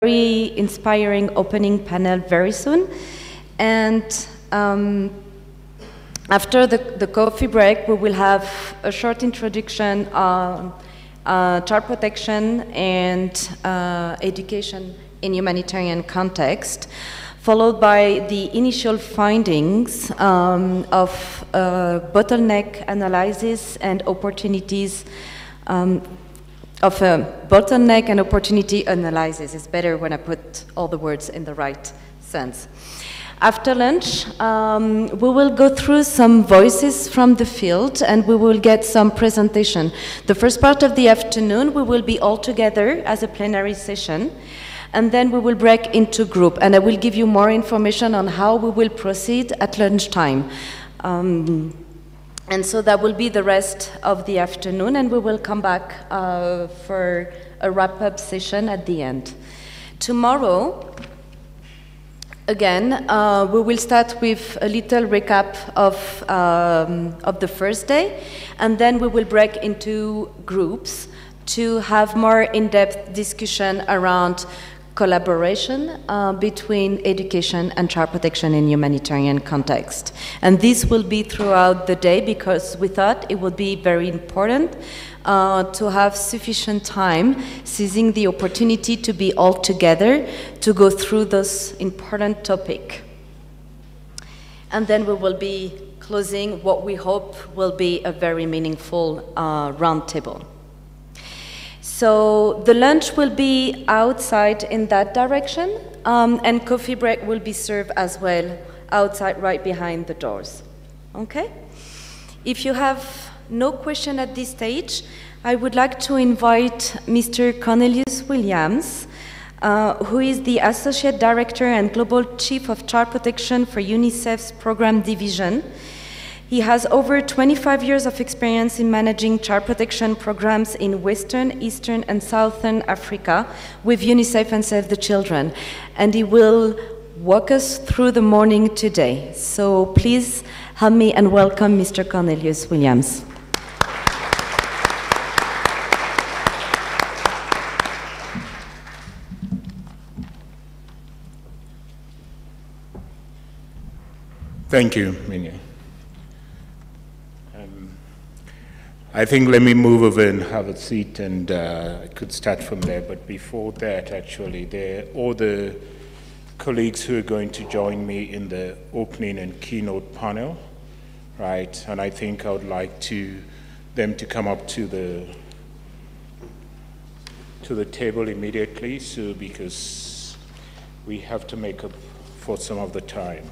very inspiring opening panel very soon. And after the coffee break, we will have a short introduction on child protection and education in humanitarian context, followed by the initial findings of bottleneck analysis and opportunities of a bottleneck and opportunity analysis. It's better when I put all the words in the right sense. After lunch, we will go through some voices from the field and we will get some presentation. The first part of the afternoon, we will be all together as a plenary session, and then we will break into group, and I will give you more information on how we will proceed at lunchtime. And so that will be the rest of the afternoon, and we will come back for a wrap-up session at the end. Tomorrow, again, we will start with a little recap of the first day, and then we will break into groups to have more in-depth discussion around collaboration between education and child protection in humanitarian context. And this will be throughout the day because we thought it would be very important to have sufficient time, seizing the opportunity to be all together to go through this important topic. And then we will be closing what we hope will be a very meaningful roundtable. So the lunch will be outside in that direction, and coffee break will be served as well outside right behind the doors. Okay? If you have no question at this stage, I would like to invite Mr. Cornelius Williams, who is the Associate Director and Global Chief of Child Protection for UNICEF's Program Division. He has over 25 years of experience in managing child protection programs in Western, Eastern, and Southern Africa with UNICEF and Save the Children. And he will walk us through the morning today. So please help me and welcome Mr. Cornelius Williams. Thank you, Minnie. I think let me move over and have a seat, and I could start from there. But before that, actually, there are all the colleagues who are going to join me in the opening and keynote panel, right? And I think I would like them to come up to the table immediately, so because we have to make up for some of the time.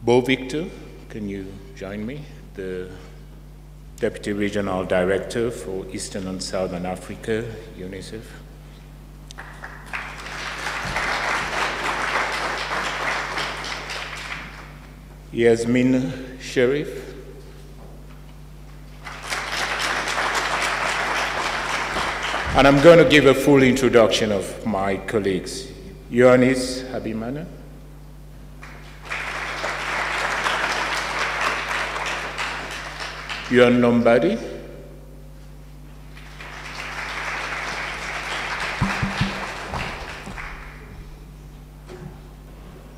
Bo Victor, can you join me? The Deputy Regional Director for Eastern and Southern Africa, UNICEF. Yasmin Sharif. And I'm going to give a full introduction of my colleagues. Ioannis Habimana. Yuan Lombardi.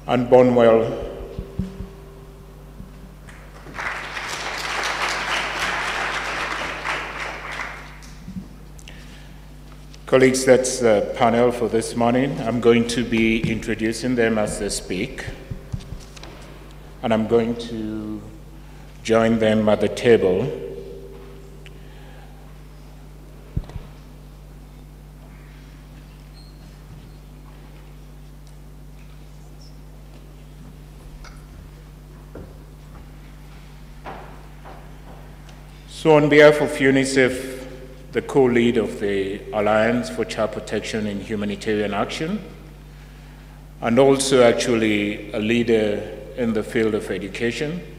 And Bonwell. Colleagues, that's the panel for this morning. I'm going to be introducing them as they speak. And I'm going to join them at the table. So on behalf of UNICEF, the co-lead of the Alliance for Child Protection in Humanitarian Action, and also actually a leader in the field of education.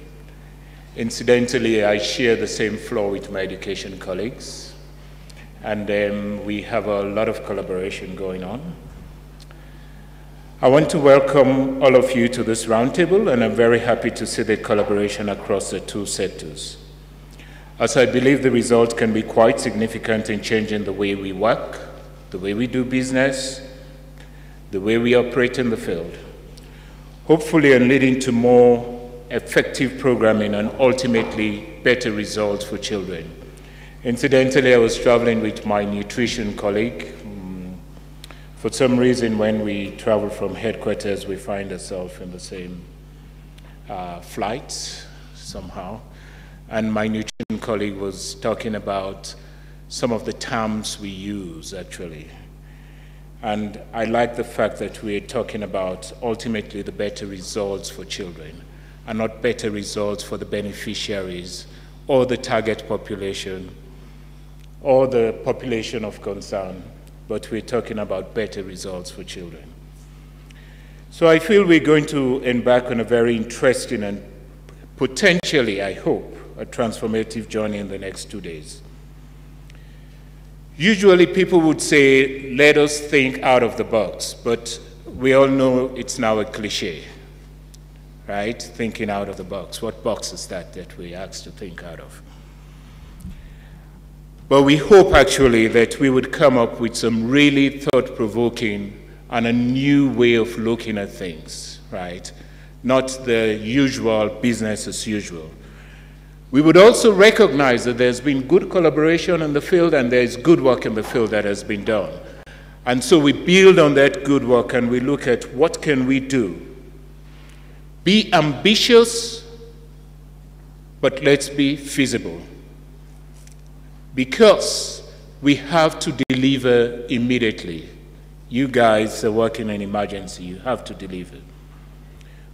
Incidentally, I share the same floor with my education colleagues, and we have a lot of collaboration going on. I want to welcome all of you to this roundtable, and I'm very happy to see the collaboration across the two sectors, as I believe the results can be quite significant in changing the way we work the way we do business, the way we operate in the field, hopefully and leading to more effective programming and ultimately better results for children. Incidentally, I was traveling with my nutrition colleague. For some reason, when we travel from headquarters, we find ourselves in the same flight somehow. And my nutrition colleague was talking about some of the terms we use, actually. And I like the fact that we're talking about ultimately the better results for children, and not better results for the beneficiaries or the target population or the population of concern, but we're talking about better results for children. So I feel we're going to embark on a very interesting and potentially, I hope, a transformative journey in the next 2 days. Usually people would say, let us think out of the box, but we all know it's now a cliche, right? Thinking out of the box. What box is that we're asked to think out of? But we hope actually that we would come up with some really thought-provoking and a new way of looking at things, right? Not the usual business as usual. We would also recognize that there's been good collaboration in the field and there's good work in the field that has been done. And so we build on that good work and we look at what can we do. Be ambitious, but let's be feasible. Because we have to deliver immediately. You guys are working in emergency, you have to deliver.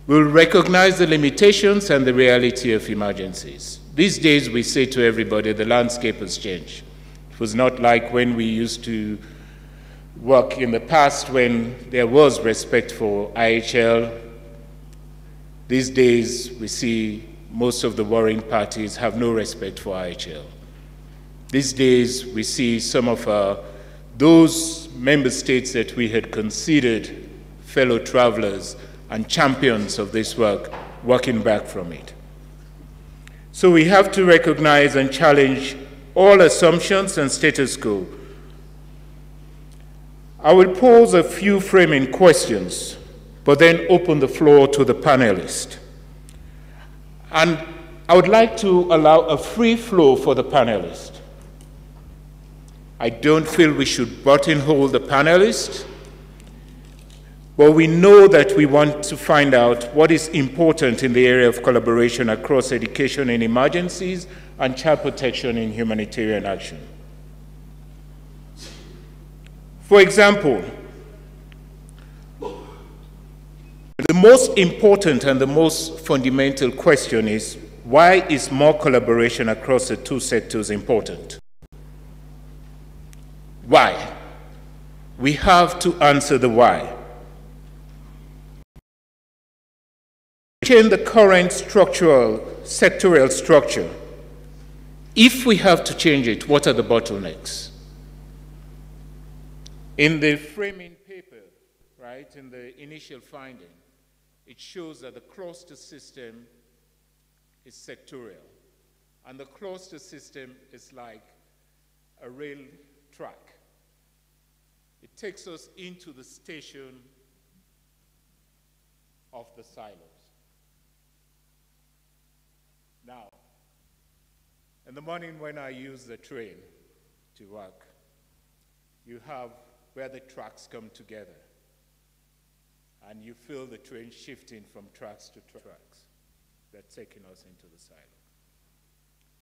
We'll recognize the limitations and the reality of emergencies. These days we say to everybody, the landscape has changed. It was not like when we used to work in the past when there was respect for IHL. These days we see most of the warring parties have no respect for IHL. These days we see some of those member states that we had considered fellow travelers and champions of this work working back from it. So we have to recognize and challenge all assumptions and status quo. I will pose a few framing questions, but then open the floor to the panelists. And I would like to allow a free flow for the panelists. I don't feel we should buttonhole the panelists, but we know that we want to find out what is important in the area of collaboration across education in emergencies and child protection in humanitarian action. For example, the most important and the most fundamental question is, why is more collaboration across the two sectors important? Why? We have to answer the why. Change the current sectorial structure. If we have to change it, what are the bottlenecks? In the framing paper, right, in the initial finding, it shows that the cluster system is sectorial. And the cluster system is like a rail track. It takes us into the station of the silos. Now, in the morning when I use the train to work, you have where the tracks come together. And you feel the train shifting from tracks to tracks. They're taking us into the silo.